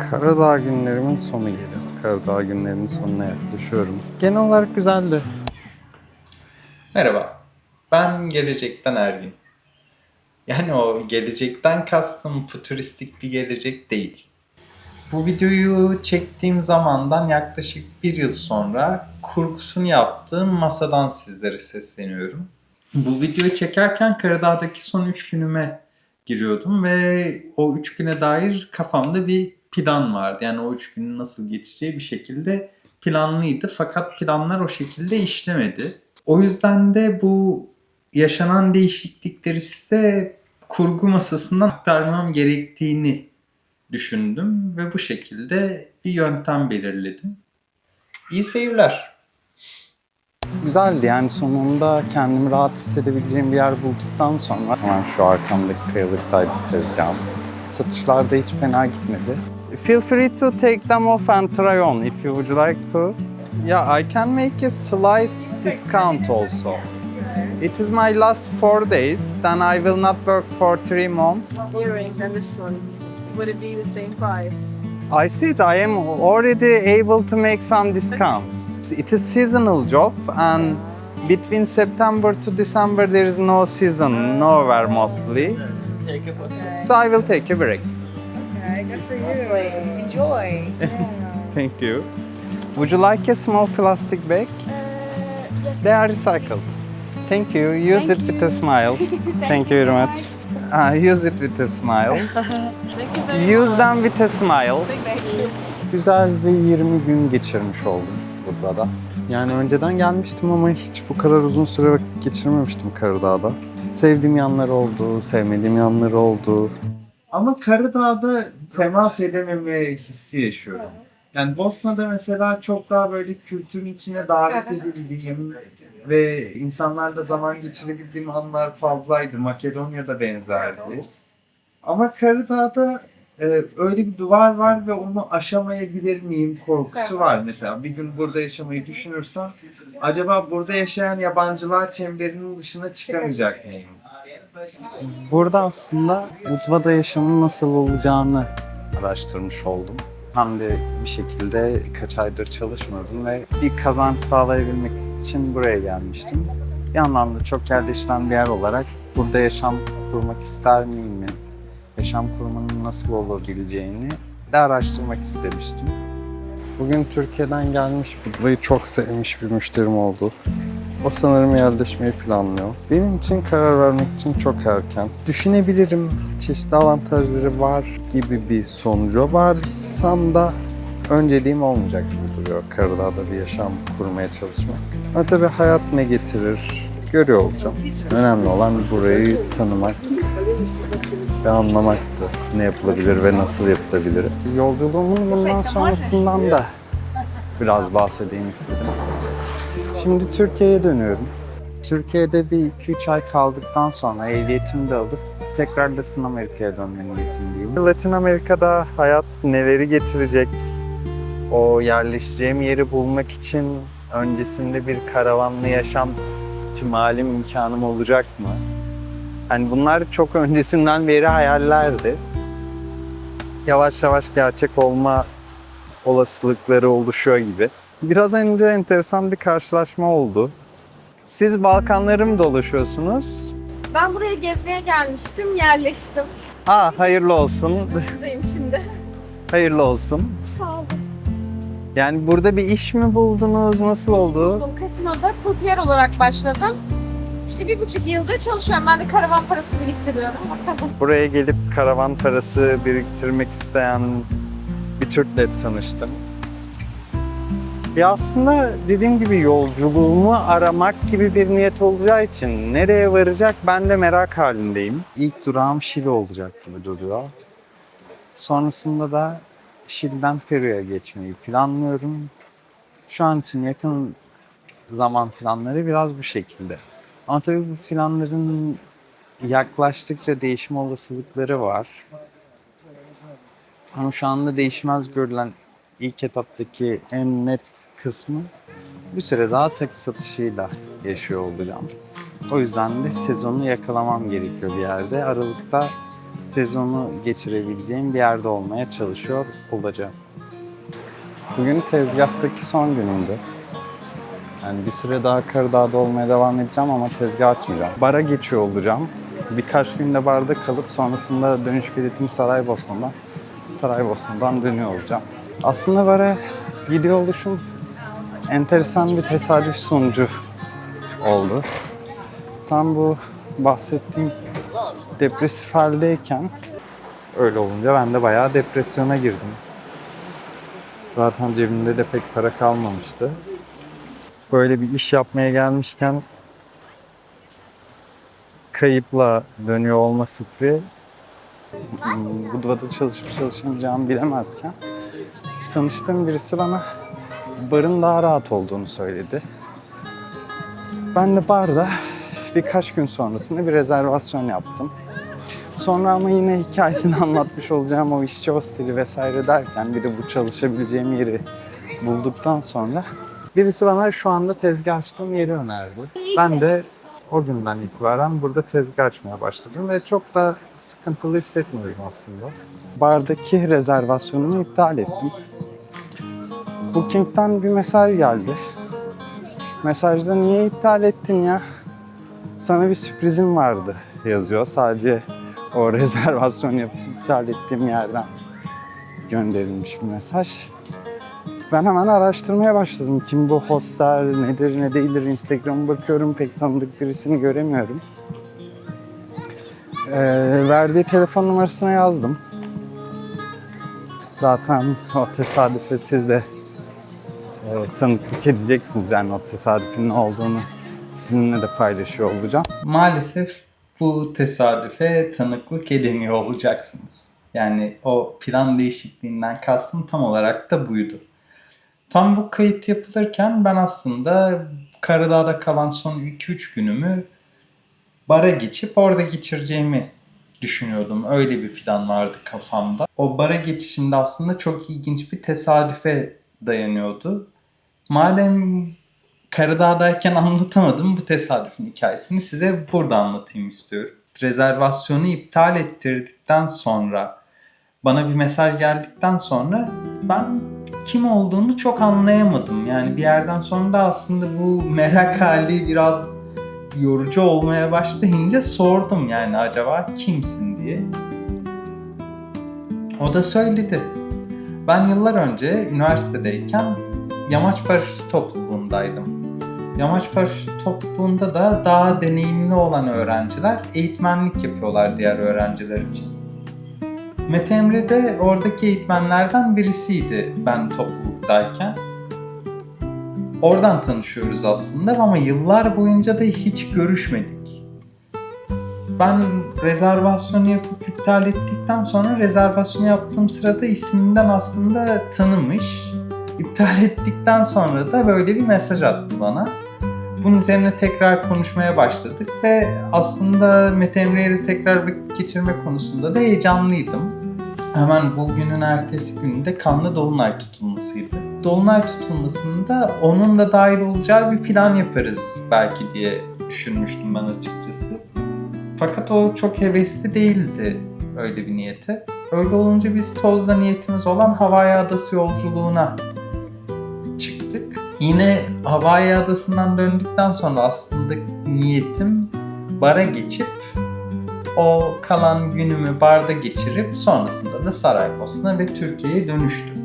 Karadağ günlerimin sonu geliyor. Karadağ günlerinin sonuna yaklaşıyorum. Genel olarak güzeldi. Merhaba, ben gelecekten Ergin. Yani o gelecekten kastım fütüristik bir gelecek değil. Bu videoyu çektiğim zamandan yaklaşık bir yıl sonra kurgusunu yaptığım masadan sizlere sesleniyorum. Bu videoyu çekerken Karadağ'daki son 3 günüme giriyordum ve o 3 güne dair kafamda bir plan vardı. Yani o 3 günün nasıl geçeceği bir şekilde planlıydı fakat planlar o şekilde işlemedi. O yüzden de bu yaşanan değişiklikleri size kurgu masasından aktarmam gerektiğini düşündüm ve bu şekilde bir yöntem belirledim. İyi seyirler. Güzeldi yani sonunda kendimi rahat hissedebileceğim bir yer bulduktan sonra hemen şu arkamdaki kayalıktaydı tezgahım. Satışlar da hiç fena gitmedi. Feel free to take them off and try on if you would like to. Yeah, I can make a slight discount also. It is my last 4 days, then I will not work for 3 months. Earrings and this one, would it be the same price? I see it. I am already able to make some discounts. It is seasonal job and between September to December there is no season, nowhere mostly. So I will take a break. Okay, good for you. Enjoy. Thank you. Would you like a small plastic bag? They are recycled. Thank you. Use it with a smile. Thank you very much. Use it with a smile. Thank you very Use much. them with a smile. Thank you. Güzel bir 20 gün geçirmiş oldum burada da. Yani önceden gelmiştim ama hiç bu kadar uzun süre vakit geçirmemiştim Karadağ'da. Sevdiğim yanları oldu, sevmediğim yanları oldu. Ama Karadağ'da temas edememe hissi yaşıyorum. Yani Bosna'da mesela çok daha böyle kültürün içine davet edildiğim ve insanlarla zaman geçirebildiğim anlar fazlaydı. Makedonya'da benzerdi. Ama Karadağ'da öyle bir duvar var ve onu aşamayabilir miyim korkusu var. Mesela bir gün burada yaşamayı düşünürsem acaba burada yaşayan yabancılar çemberinin dışına çıkamayacak mıyım? Burada aslında Budva'da yaşamın nasıl olacağını araştırmış oldum. Hem de bir şekilde birkaç aydır çalışmıyordum ve bir kazanç sağlayabilmek için buraya gelmiştim. Bir yandan da çok yerleşilen bir yer olarak burada yaşam kurmak ister miyim? Yaşam kurmanın nasıl olabileceğini de araştırmak istemiştim. Bugün Türkiye'den gelmiş, Budva'yı çok sevmiş bir müşterim oldu. O sanırım yerleşmeyi planlıyor. Benim için karar vermek için çok erken. Düşünebilirim, çeşitli avantajları var gibi bir sonuca varsam da önceliğim olmayacak gibi duruyor Karadağ'da bir yaşam kurmaya çalışmak. Ama tabii hayat ne getirir görüyor olacağım. Önemli olan burayı tanımak ve anlamaktı. Ne yapılabilir ve nasıl yapılabilir. Yolculuğumun bundan sonrasından da biraz bahsedeyim istedim. Şimdi Türkiye'ye dönüyorum. Türkiye'de bir 2-3 ay kaldıktan sonra ehliyetimi de alıp tekrar Latin Amerika'ya dönme niyetindeyim. Latin Amerika'da hayat neleri getirecek? O yerleşeceğim yeri bulmak için öncesinde bir karavanlı yaşam ihtimalim, imkanım olacak mı? Yani bunlar çok öncesinden beri hayallerdi. Yavaş yavaş gerçek olma olasılıkları oluşuyor gibi. Biraz önce enteresan bir karşılaşma oldu. Siz Balkanları mı dolaşıyorsunuz? Ben buraya gezmeye gelmiştim, yerleştim. Hayırlı olsun. Buradayım şimdi. Hayırlı olsun. Sağ olun. Yani burada bir iş mi buldunuz? Nasıl oldu? Bu kasinoda kurpiyer olarak başladım. İşte 1,5 yıldır çalışıyorum. Ben de karavan parası biriktiriyorum. Buraya gelip karavan parası biriktirmek isteyen bir Türk'le tanıştım. Ya aslında dediğim gibi yolculuğumu aramak gibi bir niyet olacağı için nereye varacak ben de merak halindeyim. İlk durağım Şili olacak gibi duruyor. Sonrasında da Şili'den Peru'ya geçmeyi planlıyorum. Şu an için yakın zaman planları biraz bu şekilde. Ama tabii bu planların yaklaştıkça değişme olasılıkları var. Ama şu anda değişmez görülen ilk etaptaki en net kısmı bir süre daha takı satışıyla yaşıyor olacağım. O yüzden de sezonu yakalamam gerekiyor bir yerde. Aralıkta sezonu geçirebileceğim bir yerde olmaya çalışıyor olacağım. Bugün tezgahtaki son günümdü. Yani bir süre daha Karadağ'da olmaya devam edeceğim ama tezgah açmayacağım. Bara geçiyor olacağım. Birkaç günde barda kalıp sonrasında dönüş biletim Saraybosna'dan dönüyor olacağım. Aslında bara gidiyor oluşum enteresan bir tesadüf sonucu oldu. Tam bu bahsettiğim depresif haldeyken öyle olunca ben de bayağı depresyona girdim. Zaten cebimde de pek para kalmamıştı. Böyle bir iş yapmaya gelmişken kayıpla dönüyor olma fikri, Budva'da çalışıp çalışamayacağımı bilemezken tanıştığım birisi bana barın daha rahat olduğunu söyledi. Ben de barda birkaç gün sonrasında bir rezervasyon yaptım. Sonra ama yine hikayesini anlatmış olacağım o işçi hosteli vesaire derken bir de bu çalışabileceğim yeri bulduktan sonra birisi bana şu anda tezgah açtığım yeri önerdi. Ben de o günden itibaren burada tezgah açmaya başladım ve çok da sıkıntılı hissetmiyorum aslında. Bardaki rezervasyonumu iptal ettim. Booking'den bir mesaj geldi. Mesajda niye iptal ettin ya? Sana bir sürprizim vardı yazıyor. Sadece o rezervasyon yapıp iptal ettiğim yerden gönderilmiş bir mesaj. Ben hemen araştırmaya başladım. Kim bu hostel, nedir ne değildir, Instagram'a bakıyorum, pek tanıdık birisini göremiyorum. Verdiği telefon numarasına yazdım. Zaten o tesadüfe siz de tanıklık edeceksiniz, yani o tesadüfün ne olduğunu sizinle de paylaşıyor olacağım. Maalesef bu tesadüfe tanıklık edemiyor olacaksınız. Yani o plan değişikliğinden kastım tam olarak da buydu. Tam bu kayıt yapılırken ben aslında Karadağ'da kalan son 2-3 günümü bara geçip orada geçireceğimi düşünüyordum. Öyle bir plan vardı kafamda. O bara geçişimde aslında çok ilginç bir tesadüfe dayanıyordu. Madem Karadağ'dayken anlatamadım, bu tesadüfün hikayesini size burada anlatayım istiyorum. Rezervasyonu iptal ettirdikten sonra, bana bir mesaj geldikten sonra ben kim olduğunu çok anlayamadım. Yani bir yerden sonra da aslında bu merak hali biraz yorucu olmaya başlayınca sordum, yani acaba kimsin diye. O da söyledi. Ben yıllar önce üniversitedeyken yamaç paraşütü topluluğundaydım. Yamaç paraşütü topluluğunda da daha deneyimli olan öğrenciler eğitmenlik yapıyorlar diğer öğrenciler için. Mete Emre de oradaki eğitmenlerden birisiydi ben topluluktayken. Oradan tanışıyoruz aslında ama yıllar boyunca da hiç görüşmedik. Ben rezervasyonu yapıp iptal ettikten sonra rezervasyonu yaptığım sırada isminden aslında tanımış. İptal ettikten sonra da böyle bir mesaj attı bana. Bunun üzerine tekrar konuşmaya başladık ve aslında Mete Emre ile tekrar vakit geçirme konusunda da heyecanlıydım. Hemen bugünün ertesi gününde kanlı dolunay tutulmasıydı. Dolunay tutulmasında onun da dahil olacağı bir plan yaparız belki diye düşünmüştüm ben açıkçası. Fakat o çok hevesli değildi öyle bir niyete. Öyle olunca biz Toz'da niyetimiz olan Hawaii Adası yolculuğuna çıktık. Yine Hawaii Adası'ndan döndükten sonra aslında niyetim bara geçip o kalan günümü barda geçirip sonrasında da Saraybosna ve Türkiye'ye dönüştüm.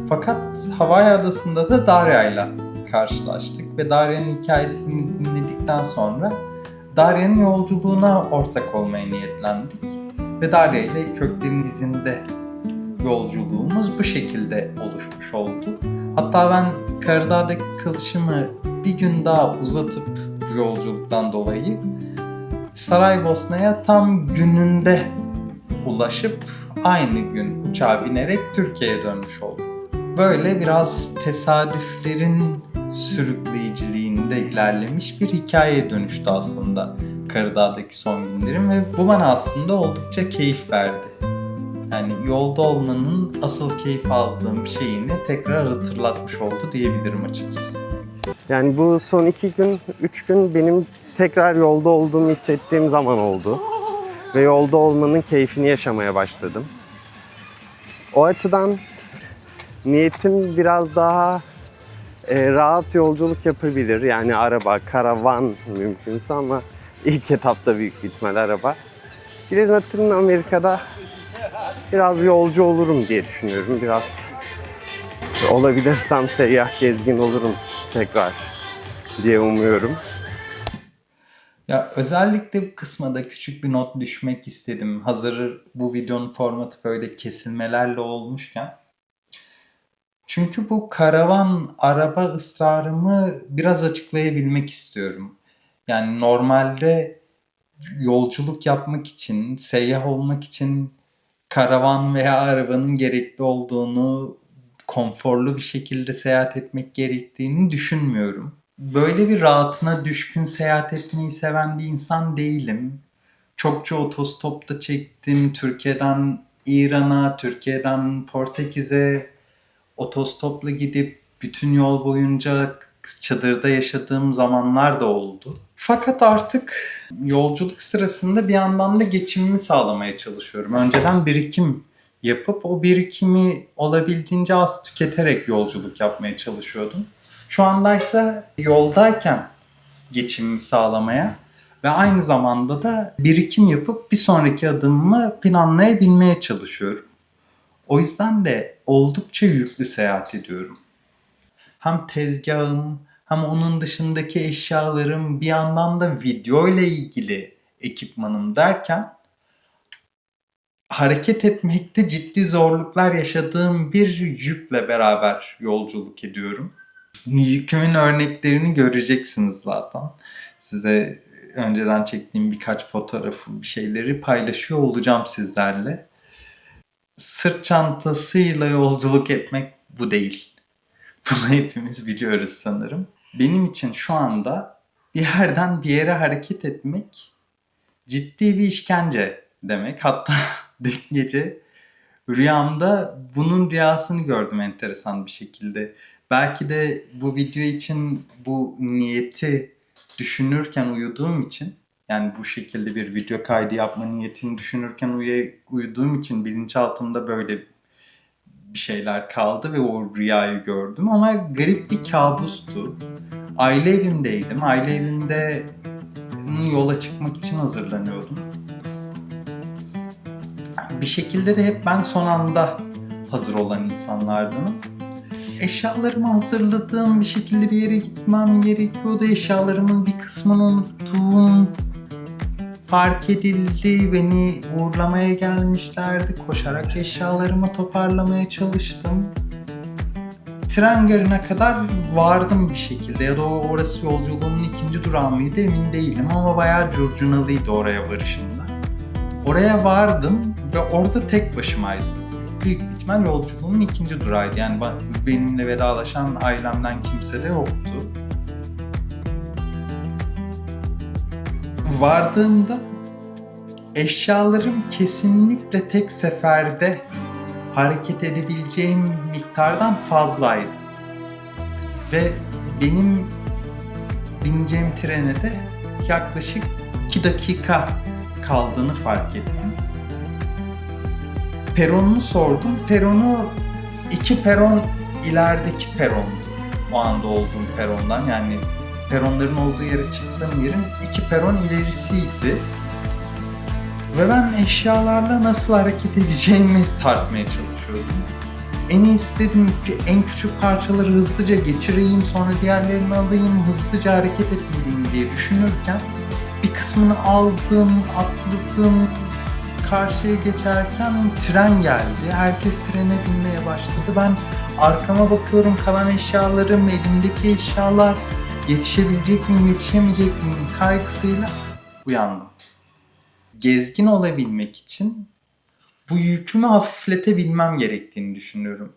Fakat Hawaii Adası'nda da Darya'yla karşılaştık ve Darya'nın hikayesini dinledikten sonra Darya'nın yolculuğuna ortak olmaya niyetlendik. Ve Darya ile Köklerin İzinde yolculuğumuz bu şekilde oluşmuş oldu. Hatta ben Karadağ'daki kalışımı bir gün daha uzatıp bu yolculuktan dolayı Saraybosna'ya tam gününde ulaşıp aynı gün uçağa binerek Türkiye'ye dönmüş oldum. Böyle biraz tesadüflerin sürükleyiciliğinde ilerlemiş bir hikayeye dönüştü aslında Karadağ'daki son günlerim ve bu bana aslında oldukça keyif verdi. Yani yolda olmanın asıl keyif aldığım şeyini tekrar hatırlatmış oldu diyebilirim açıkçası. Yani bu son 2 gün, 3 gün benim tekrar yolda olduğumu hissettiğim zaman oldu. ve yolda olmanın keyfini yaşamaya başladım. O açıdan niyetim biraz daha rahat yolculuk yapabilir. Yani araba, karavan mümkünse ama ilk etapta büyük bir ihtimal araba. Bir de Latin Amerika'da biraz yolcu olurum diye düşünüyorum. Biraz olabilirsem seyyah gezgin olurum tekrar diye umuyorum. Ya özellikle bu kısma da küçük bir not düşmek istedim. Hazır bu videonun formatı böyle kesilmelerle olmuşken. Çünkü bu karavan araba ısrarımı biraz açıklayabilmek istiyorum. Yani normalde yolculuk yapmak için, seyyah olmak için karavan veya arabanın gerekli olduğunu, konforlu bir şekilde seyahat etmek gerektiğini düşünmüyorum. Böyle bir rahatına düşkün seyahat etmeyi seven bir insan değilim. Çokça otostopta çektim. Türkiye'den İran'a, Türkiye'den Portekiz'e otostopla gidip bütün yol boyunca çadırda yaşadığım zamanlar da oldu. Fakat artık yolculuk sırasında bir yandan da geçimimi sağlamaya çalışıyorum. Önceden birikim yapıp o birikimi olabildiğince az tüketerek yolculuk yapmaya çalışıyordum. Şu andaysa yoldayken geçimimi sağlamaya ve aynı zamanda da birikim yapıp bir sonraki adımımı planlayabilmeye çalışıyorum. O yüzden de oldukça yüklü seyahat ediyorum. Hem tezgahım hem onun dışındaki eşyalarım bir yandan da video ile ilgili ekipmanım derken hareket etmekte ciddi zorluklar yaşadığım bir yükle beraber yolculuk ediyorum. Yükümün örneklerini göreceksiniz zaten. Size önceden çektiğim birkaç fotoğrafı, bir şeyleri paylaşıyor olacağım sizlerle. Sırt çantasıyla yolculuk etmek bu değil. Bunu hepimiz biliyoruz sanırım. Benim için şu anda bir yerden bir yere hareket etmek ciddi bir işkence demek. Hatta dün gece rüyamda bunun rüyasını gördüm enteresan bir şekilde. Belki de bu video için bu niyeti düşünürken uyuduğum için, yani bu şekilde bir video kaydı yapma niyetini düşünürken uyuduğum için bilinçaltımda böyle bir şeyler kaldı ve o rüyayı gördüm ama garip bir kabustu. Aile evimdeydim. Aile evimde yola çıkmak için hazırlanıyordum. Bir şekilde de hep ben son anda hazır olan insanlardanım. Eşyalarımı hazırladığım bir şekilde bir yere gitmem gerekiyordu. Eşyalarımın bir kısmını unuttum. Fark edildi, beni uğurlamaya gelmişlerdi. Koşarak eşyalarımı toparlamaya çalıştım. Tren garına kadar vardım bir şekilde ya da orası yolculuğumun ikinci durağı mıydı emin değilim ama bayağı curcunalıydı oraya varışımda. Oraya vardım ve orada tek başımaydım. Büyük bir ihtimal yolculuğumun ikinci durağıydı. Yani benimle vedalaşan ailemden kimse de yoktu. Vardığımda eşyalarım kesinlikle tek seferde hareket edebileceğim miktardan fazlaydı. Ve benim bineceğim trene de yaklaşık 2 dakika kaldığını fark ettim. Peronunu sordum. Peronu 2 peron ilerideki perondu. O anda olduğum perondan, yani peronların olduğu yere çıktığım yerin 2 peron ilerisiydi. Ve ben eşyalarla nasıl hareket edeceğimi tartmaya çalışıyordum. En iyisi dedim ki en küçük parçaları hızlıca geçireyim, sonra diğerlerini alayım, hızlıca hareket etmeliyim diye düşünürken bir kısmını aldım, atladım. Karşıya geçerken tren geldi. Herkes trene binmeye başladı. Ben arkama bakıyorum, kalan eşyalarım, elimdeki eşyalar, yetişebilecek miyim, yetişemeyecek miyim kaygısıyla uyandım. Gezgin olabilmek için bu yükümü hafifletebilmem gerektiğini düşünüyorum.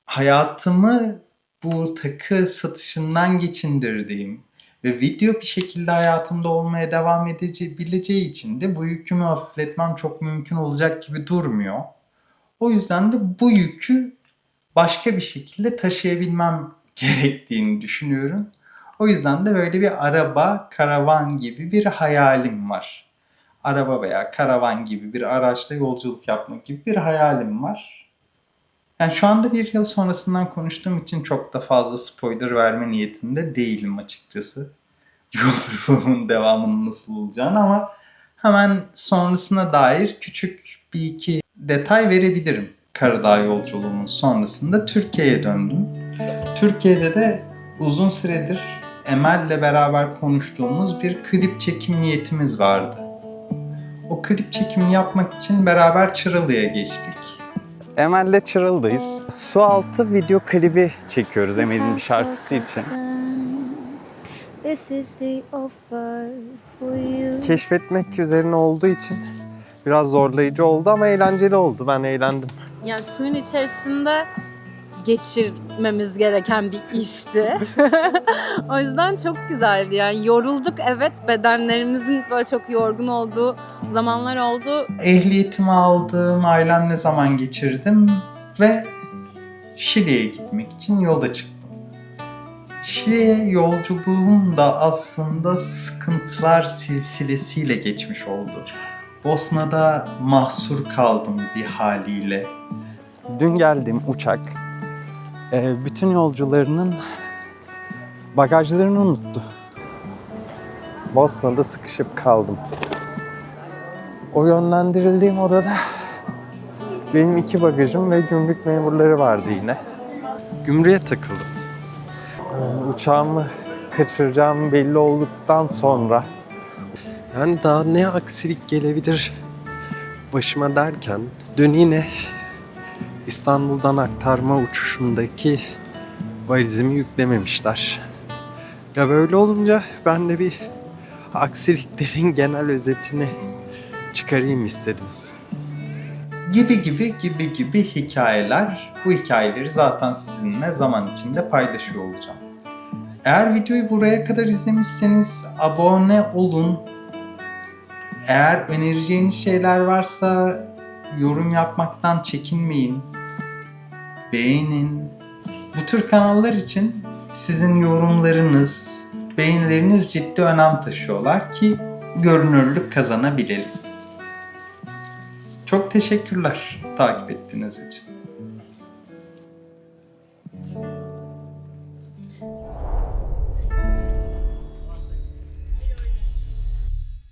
Hayatımı bu takı satışından geçindirdiğim ve video bir şekilde hayatımda olmaya devam edebileceği için de bu yükümü hafifletmem çok mümkün olacak gibi durmuyor. O yüzden de bu yükü başka bir şekilde taşıyabilmem gerektiğini düşünüyorum. O yüzden de böyle bir araba, karavan gibi bir hayalim var. araba veya karavan gibi bir araçla yolculuk yapmak gibi bir hayalim var. Yani şu anda bir yıl sonrasından konuştuğum için çok da fazla spoiler verme niyetinde değilim açıkçası. Yolculuğumun devamının nasıl olacağını, ama hemen sonrasına dair küçük bir iki detay verebilirim. Karadağ yolculuğumun sonrasında Türkiye'ye döndüm. Türkiye'de de uzun süredir Emel'le beraber konuştuğumuz bir klip çekim niyetimiz vardı. O klip çekimini yapmak için beraber Çıralı'ya geçtik. Emel'le Çıralı'dayız. Sualtı video klibi çekiyoruz Emel'in bir şarkısı için. This is the offer for you. Keşfetmek üzerine olduğu için biraz zorlayıcı oldu ama eğlenceli oldu. Ben eğlendim. Yani suyun içerisinde geçirmemiz gereken bir işti. O yüzden çok güzeldi. Yani yorulduk, evet, bedenlerimizin böyle çok yorgun olduğu zamanlar oldu. Ehliyetimi aldım, ailemle zaman geçirdim ve Şili'ye gitmek için yola çıktım. Şili'ye yolculuğum da aslında sıkıntılar silsilesiyle geçmiş oldu. Bosna'da mahsur kaldım bir haliyle. Dün geldiğim uçak bütün yolcularının bagajlarını unuttu. Bosna'da sıkışıp kaldım. O yönlendirildiğim odada benim 2 bagajım ve gümrük memurları vardı yine. Gümrüğe takıldım. Uçağımı kaçıracağım belli olduktan sonra Yani daha ne aksilik gelebilir başıma derken dün yine İstanbul'dan aktarma uçuşundaki valizimi yüklememişler. Ya böyle olunca ben de bir aksiliklerin genel özetini çıkarayım istedim. Gibi hikayeler. Bu hikayeleri zaten sizinle zaman içinde paylaşıyor olacağım. Eğer videoyu buraya kadar izlemişseniz abone olun. Eğer önereceğiniz şeyler varsa yorum yapmaktan çekinmeyin. Beğenin. Bu tür kanallar için sizin yorumlarınız, beğenileriniz ciddi önem taşıyorlar ki görünürlük kazanabilelim. Çok teşekkürler takip ettiğiniz için.